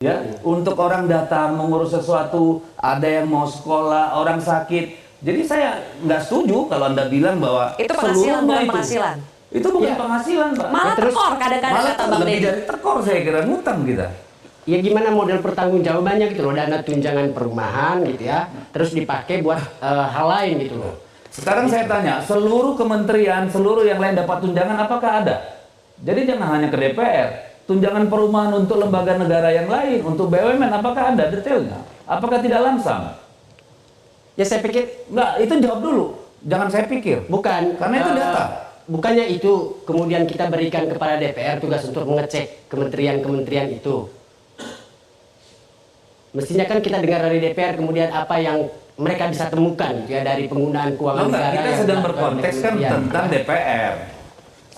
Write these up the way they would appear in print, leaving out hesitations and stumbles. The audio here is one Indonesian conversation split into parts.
Ya, untuk orang datang mengurus sesuatu, ada yang mau sekolah, orang sakit. Jadi saya nggak setuju kalau Anda bilang bahwa itu penghasilan bukan penghasilan. Itu bukan penghasilan, Pak. Malah Terus tekor kadang-kadang malah kata Bang lebih Deddy. dari tekor saya kira, ngutang kita. Ya gimana model pertanggungjawabannya gitu loh, dana tunjangan perumahan gitu ya, terus dipakai buat hal lain gitu loh. Sekarang saya tanya, seluruh kementerian, seluruh yang lain dapat tunjangan apakah ada? Jadi jangan hanya ke DPR. Tunjangan perumahan untuk lembaga negara yang lain, untuk BUMN, apakah ada detailnya? Apakah tidak langsam? Ya saya pikir Enggak, itu jawab dulu. Jangan saya pikir. bukan, Karena itu data. Bukannya itu kemudian kita berikan kepada DPR tugas untuk mengecek kementerian-kementerian itu. Mestinya kan kita dengar dari DPR kemudian apa yang mereka bisa temukan gitu ya dari penggunaan keuangan Enggak, negara. kita yang sedang dilakukan berkonteks oleh kan kementerian. tentang DPR.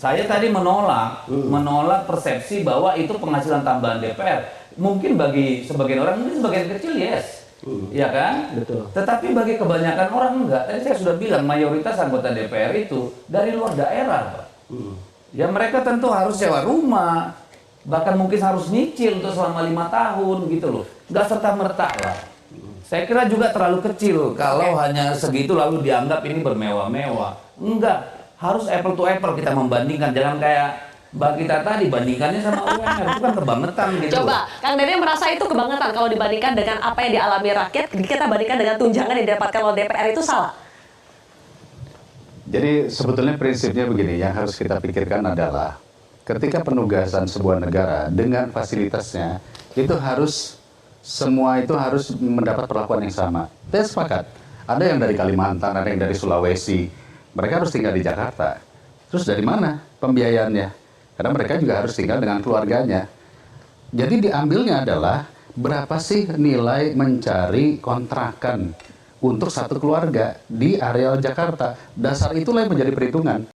Saya tadi menolak persepsi bahwa itu penghasilan tambahan DPR. Mungkin bagi sebagian orang, mungkin sebagian kecil yes, ya kan? Betul. Tetapi bagi kebanyakan orang enggak. Tadi saya sudah bilang mayoritas anggota DPR itu dari luar daerah, Pak. Ya mereka tentu harus sewa rumah, bahkan mungkin harus nyicil untuk selama 5 tahun gitu loh. Nggak serta-merta lah. Saya kira juga terlalu kecil kalau hanya segitu lalu dianggap ini bermewah-mewah. Enggak. Harus apple to apple kita membandingkan, jangan kayak Mbak kita tadi bandingkannya sama UMR, itu kan kebangetan gitu. Coba, Kang Deddy merasa itu kebangetan kalau dibandingkan dengan apa yang dialami rakyat, kita bandingkan dengan tunjangan yang didapatkan oleh DPR itu salah. Jadi sebetulnya prinsipnya begini, yang harus kita pikirkan adalah ketika penugasan sebuah negara dengan fasilitasnya, itu harus semua itu harus mendapat perlakuan yang sama. Saya sepakat, ada yang dari Kalimantan, ada yang dari Sulawesi, mereka harus tinggal di Jakarta. Terus dari mana pembiayaannya? Karena mereka juga harus tinggal dengan keluarganya. Jadi diambilnya adalah berapa sih nilai mencari kontrakan untuk satu keluarga di areal Jakarta. Dasar itulah yang menjadi perhitungan.